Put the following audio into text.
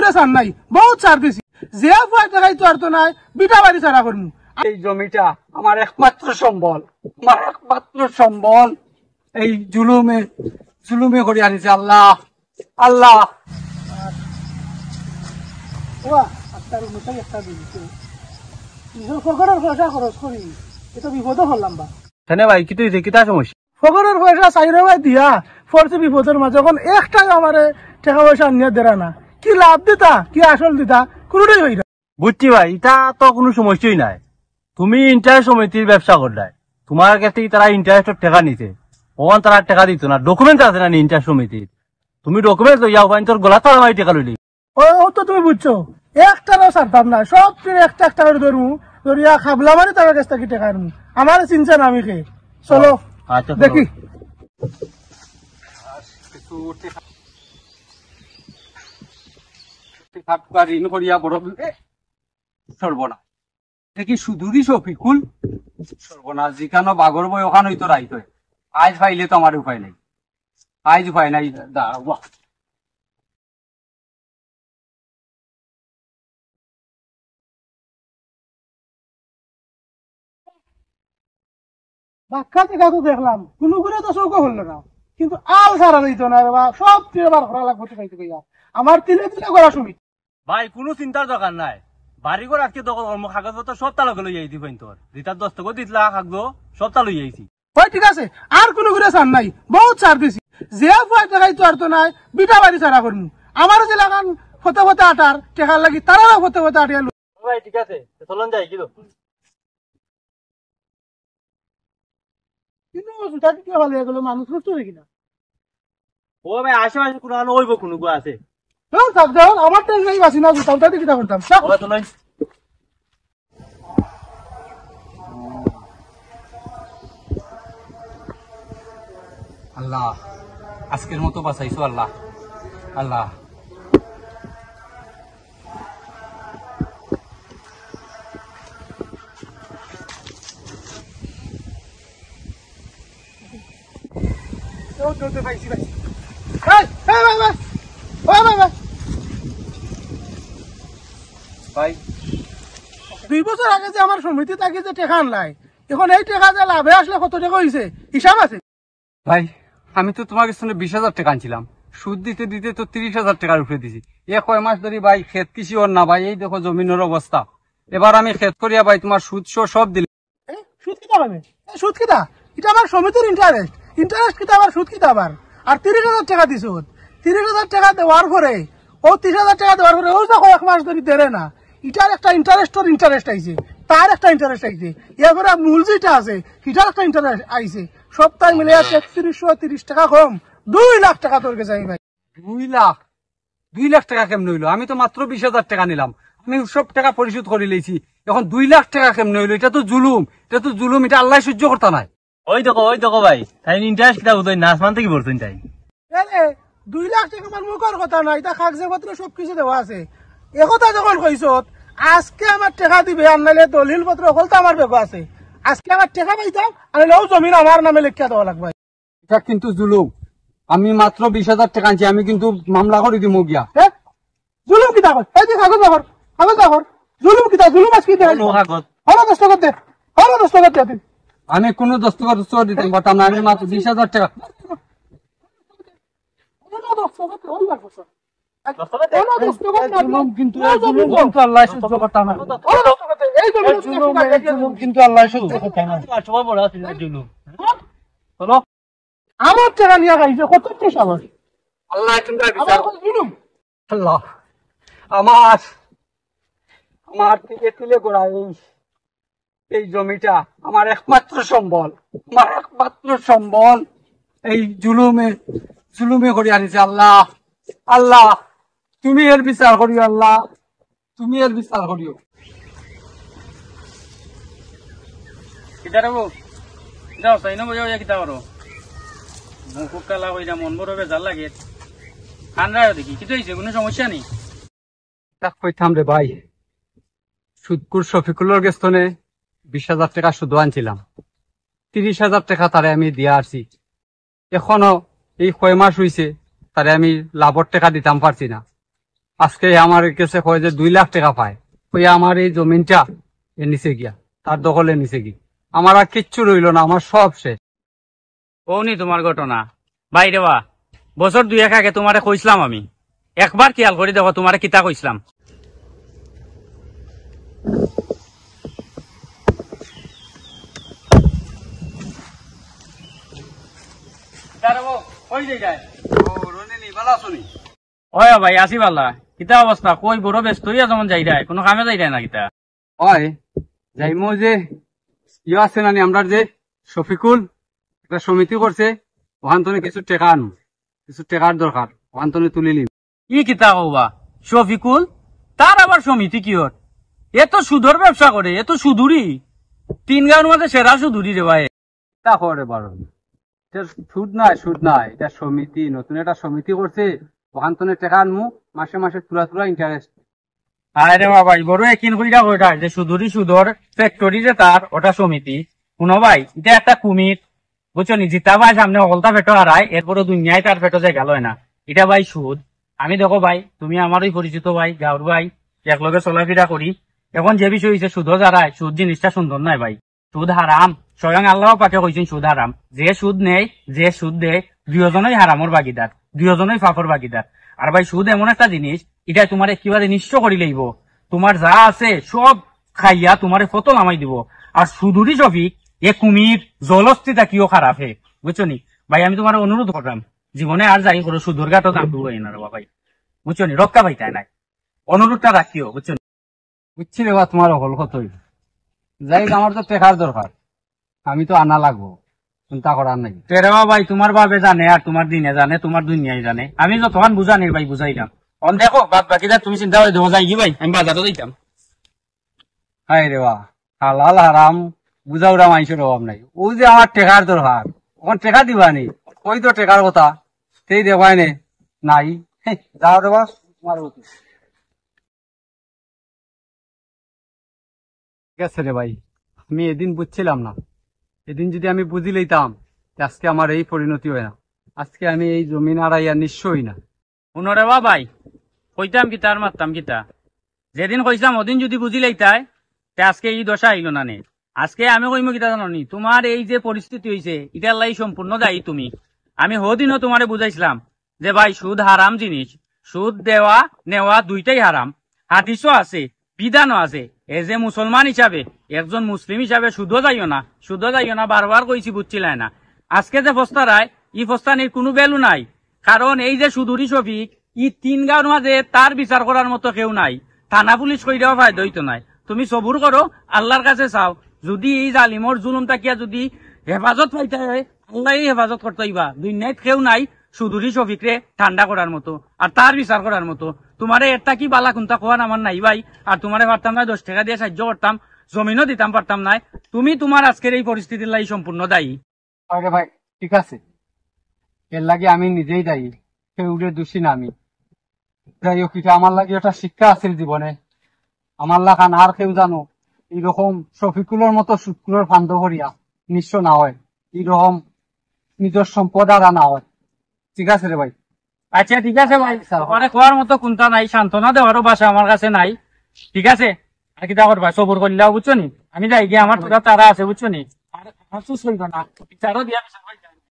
করে ছাড় নাই, বহুত ছাড় দিছি। যে ফুয়া টাকাই তো আর তো নাই, বিটা বাড়ি ছাড়া করমু। এই জমিটা আমার একমাত্র সম্বল, আমার একমাত্র সম্বল। এই জুলুমে করে আনিছে আল্লাহ, আল্লাহ। ওয়া আত্মার মশাই একটা দিছে, নিজের ফকরের পয়সা খরচ করি, এটা বিপদে হলাম বা। কেন ভাই কি তুই কিতা সমস্যা? ফকরের পয়সা চাইরে ভাই দিয়া ফরছে বিপদের মাঝে, এখন একটা আমারে টাকা পয়সা নিয়ে দেরা না, কি লাভ দিতা কি আসল দিতা কোনোটাই হই না। বুঝছি ভাই, এটা তো কোনো সমস্যাই নাই। তুমি ইন্টারেস্ট সমিতির ব্যবসা করলাই, তোমার কাছে তারা ইন্টারেস্টের টাকা নিতে, ওখান তারা টাকা দিত না। ডকুমেন্ট আছে না ইন্টারেস্ট সমিতির, তুমি ডকুমেন্ট লইয়া ওখানে তোর গলা তারা মারি টাকা লইলি। ও তো তুমি বুঝছো, একটারও ছাড়তাম না, সব একটা একটা করে ধরু, ধরিয়া খাবলা মানে তার কাছ থেকে টাকা আনবো। আমার চিন্তা না আমি খেয়ে চলো দেখি। ঋণ করিয়া বড় সর্বনাশ, দেখি সুদূরই শফিকুল সর্বনাশ, যেখানে বাগর বই ওখানে হইতো রাইত। আজ পাইলে তো আমার উপায় নাই, আজ উপায় নাই। দাঁড়াও বাক্কা দেখা তো দেখলাম, কোনো করে তো চৌকা হলো না, কিন্তু আল ছাড়া দিত না রে বা, সব তিনবার করা লাগবে খাইতে গিয়া। আমার তিলে তিলে করা শুনি ভাই, কোনো চিন্তার দরকার নাই। বাড়ি ঘর আজকে দখল কর্ম কাগজ পত্র সব তালকে লই যাইছি। পাইন তোর যেটা দস্তখত দিতলা কাগজ সব তা লই যাইছি। ভাই ঠিক আছে, আর কোনো করে ছাড় নাই, বহুত ছাড় দিছি। যে ফুয়া টাকাই তো আর তো নাই, বিটা বাড়ি ছাড়া করমু। আমারও যে লাগান ফতে ফতে আটার টেকার লাগি, তারাও ফতে ফতে আটিয়া লু। ভাই ঠিক আছে, চলন যাই কিন্তু কিন্তু জুতা কি ভালো হয়ে গেল, মানুষ নষ্ট হয়ে কিনা। ও ভাই আশেপাশে কোনো ওইব কোনো গো আছে? থাক যাও, আমার টেনশন বাঁচি না, জুতা উঠা দিয়ে কিনা করতাম। আল্লাহ, আজকের মতো বাঁচাইছো আল্লাহ, আল্লাহ। ভাই 2 বছর আগে যে আমার সমিতি তাকে যে টেকা আনলাই, এখন এই টেকা যে লাভে আসলে কত টাকা হয়েছে হিসাব আছে? ভাই, আমি তো তোমার কাছে 20,000 টাকা আনছিলাম, সুদ দিতে দিতে তো 30,000 টাকার উপরে দিছি। কয় মাস ধরে ভাই ক্ষেত কৃষি ওর না ভাই, এই দেখো জমিনের অবস্থা। এবার আমি ক্ষেত করিয়া ভাই তোমার সুদ সব দিলাম। সুদ কিতা পাবে? সুদ কিতা? এটা আমার সমিতির ইন্টারেস্ট, ইন্টারেস্ট কিতা আবার সুদ কিতা আবার? আর 30,000 টাকা দিছ, 30,000 টাকা দেওয়ার পরে ও 30,000 টাকা দেওয়ার পরে ও যখন 1 মাস ধরে দেরে না, এটার একটা ইন্টারেস্ট আইছে, তার একটা ইন্টারেস্ট আইছে, এরপরে মূল যেটা আছে সেটার একটা ইন্টারেস্ট আইছে, সপ্তাহে মিলে 3330 টাকা কম 2 লাখ টাকা তোর কাছে ভাই। 2 লাখ টাকা কেমন হইলো? আমি তো মাত্র 20,000 টাকা নিলাম, আমি সব টাকা পরিশোধ করে লইছি। এখন 2 লাখ টাকা কেমন হইলো? এটা তো জুলুম, এটা তো জুলুম, এটা আল্লাহ সহ্য করতে নাই। ওই দেখো ভাই, তাই ইন্টারেস্ট কিটা বুঝই না, আসমান থেকে বলছেন তাই। 2 লাখ টাকা আমার মুখের কথা না, এটা কাগজপত্র সবকিছু দেওয়া আছে। একথা যখন কইস, আজকে আমার টাকা দিবে, আনলে দলিল পত্র হলতো আমার বেগ আছে, আজকে আমার টাকা পাইতাম, আনলে ও জমিন আমার নামে লেখা দেওয়া লাগবে। এটা কিন্তু জুলুম, আমি মাত্র 20,000 টাকা আনছি, আমি কিন্তু মামলা করে দিব গিয়া। জুলুম কিতা কর? এই যে কাগজ দেখর, জুলুম কিতা? জুলুম আজকে দস্তখত দে, দস্তখত দে। আমি কোনো দস্তখত দিতে পারতাম না, আমি মাত্র 20,000 টাকা। কিন্তু আল্লাহ সহ্য করতাম না, কিন্তু আল্লাহ সহ্য করতাম না। আমার টাকা নিয়ে খাইছে কত পয়সা আমার? আল্লাহ আল্লাহ, আমার থেকে তুলে গোড়া এই জমিটা আমার একমাত্র সম্বল, আমার একমাত্র সম্বল। এই জুলুমে করে আনিছে আল্লাহ, আল্লাহ তুমি এর বিচার করিও, আল্লাহ তুমি এর বিচার করিও। মন বড় বেজার লাগে, দেখি কিছু হয়েছে, কোনো সমস্যা নেই। কইতাম রে ভাই, সুদকুর শফিকুলের গেস্তনে 20,000 টাকা শুধু আনছিলাম, 30,000 টাকা তারে আমি দিয়া আসছি। এখনো এই কয় মাস হইছে তারে আমি লাভর টাকা দিতাম পারছি না। আজকে আমার কাছে কয় যে 2 লাখ টাকা পায়, ওই আমার এই জমিনটা এ নিচে গিয়া তার দখলে নিচে গিয়ে আমার আর কিচ্ছু রইলো না, আমার সব শেষ। ওনি তোমার ঘটনা বাইরে বা বছর 2-1 আগে তোমারে কইছিলাম আমি, একবার খেয়াল করে দেখো তোমারে কিতা কইছিলাম। ওই ভাই আসি পাল্লা, কিতা অবস্থা? কই বড় ব্যস্ত হইয়া যেমন যাই যায়, কোনো কামে যাই যায় না কিতা? হয় যাইমো যে ইয়ে আছে নানি, আমরা যে শফিকুল একটা সমিতি করছে, ওখান থেকে কিছু টাকা আনু, কিছু টাকার দরকার, ওখান থেকে তুলি নিম। ই কিতা কবা শফিকুল, তার আবার সমিতি কি হর? এ তো সুদর ব্যবসা করে, এ তো সুদুরি, 3 গাঁওর মধ্যে সেরা সুদুরি রে ভাই। তা করে পারো এটা সুদ নাই, সুদ নাই, এটা সমিতি, নতুন একটা সমিতি করছে, ওখান থেকে টাকা আনমু, মাসে মাসে তুলা তুলা ইন্টারেস্ট। আরে বাবা বড় একিন কইরা কইটা যে সুদুরি সুদর ফ্যাক্টরি যে তার ওটা সমিতি। শুনো ভাই, এটা একটা কুমির, বুঝছো নি? জিতা ভাই সামনে অকলতা ফেটো হারায়, এরপরে দুনিয়ায় তার ফেটো যে গেল না, এটা ভাই সুদ। আমি দেখো ভাই, তুমি আমারই পরিচিত ভাই, গাঁর ভাই, একলগে চলাফেরা করি। এখন যে বিষয় হয়েছে সুদ যারায়, সুদ জিনিসটা সুন্দর নয় ভাই, সুদ হারাম। স্বয়ং আল্লাহ পাকে কইছেন সুদ হারাম। যে সুদ নেই, যে সুদ দেয়, দুজনেই হারামর ভাগিদার, দুজনেই পাপর ভাগিদার। আর ভাই সুদ এমন একটা জিনিস, এটা তোমার একেবারে নিঃস্ব করি লইব, তোমার যা আছে সব খাইয়া তোমার কত নামাই দিব। আর সুদুরি শফিক এ কুমির জলস্থিতা কিও খারাপ হে, বুঝছো নি ভাই? আমি তোমার অনুরোধ করলাম, জীবনে আর যাই করো সুদুর ঘাটও দাম দুই না রে ভাই, বুঝছো নি? রক্ষা পাইতাই নাই, অনুরোধটা রাখিও, বুঝছো নি? বুঝছি রে বা, তোমার হল কতই যাই, আমার তো টাকার দরকার, আমি তো আনা লাগবো, চিন্তা করার নাই। তেরেবা ভাই তোমার বাবে জানে, আর তোমার দিনে জানে, তোমার দুনিয়ায় জানে। আমি যতক্ষণ বুঝানি ভাই বুঝাইলাম, অন দেখো বাদ বাকিটা তুমি চিন্তা করে দেবো যাই কি ভাই, আমি বাজারও যাইতাম। হাই রে বা, হালাল হারাম বুঝাউরা মানুষের অভাব নাই। ও যে আমার টেকার দরকার, ওখান টেকা দিবানি, ওই তো টেকার কথা, সেই দেবাই নে নাই। যাও রে বা, তোমার মতো। ঠিক আছে রে ভাই, আমি এদিন বুঝছিলাম না, এদিন যদি আমি বুঝি লইতাম, আজকে আমার এই পরিণতি হয় না, আজকে আমি এই জমিন হারাইয়া নিশ্চয়ই না। শুনরে বা ভাই, কইতাম কিতা আর মারতাম কিতা? যেদিন কইতাম ওদিন যদি বুঝি লাইতাই, তে আজকে এই দশা আইলো না নে। আজকে আমি কইমু কিতা জানি, তোমার এই যে পরিস্থিতি হইছে এটার লাই সম্পূর্ণ দায়ী তুমি। আমি হদিনও তোমারে বুঝাইছিলাম যে ভাই সুদ হারাম জিনিস, সুদ দেওয়া নেওয়া দুইটাই হারাম। হাদিসও আছে, বিধানও আছে। এ যে মুসলমান হিসাবে, একজন মুসলিম হিসাবে সুদও যাইও না, সুদও যাইও না, বারবার কইছি বুঝছিলাই না। আজকে যে ফস্তারায়, ই ফস্তানির কোনো ভ্যালু নাই, কারণ এই যে সুদুরি শফিক, ই 3 গাঁওর মাঝে তার বিচার করার মতো কেউ নাই, থানা পুলিশ কইরাও ফায়দা হইতো নাই। তুমি সবুর করো, আল্লাহর কাছে চাও, যদি এই জালিমর জুলুম তাকিয়া যদি হেফাজত পাইতে হয়, আল্লাহ হেফাজত করতে হইবা। দুনিয়ায় কেউ নাই সুদুরি শফিকরে ঠান্ডা করার মতো আর তার বিচার করার মতো। তোমারে একটা কি বালা কোনটা কোয়ান আমার নাই ভাই, আর তোমারে পারতাম না 10 টাকা দিয়ে সাহায্য করতাম, জমিনও দিতাম পারতাম না। তুমি তোমার আজকের এই পরিস্থিতির লাই সম্পূর্ণ দায়ী। আরে ভাই ঠিক আছে, এর লাগে আমি নিজেই দায়ী, কেউ দোষী না আমি। যাই হোক, এটা আমার লাগে একটা শিক্ষা আছে জীবনে, আমার লাগান আর কেউ জানো এইরকম শফিকুলের মতো শুক্রের ফান্দ করিয়া নিঃস্ব না হয়, এইরকম নিজের সম্পদ আর না হয়। ঠিক আছে রে ভাই। আচ্ছা ঠিক আছে ভাই, তোমারে কোয়ার মতো কোনটা নাই, সান্ত্বনা দেওয়ারও ভাষা আমার কাছে নাই। ঠিক আছে, আর কি তা করবা, সবর করলেও বুঝছো নি। আমি যাই গিয়ে, আমার তোরা তারা আছে বুঝছো নি, আর চুস হইব না, বিচারও দিয়া বিচার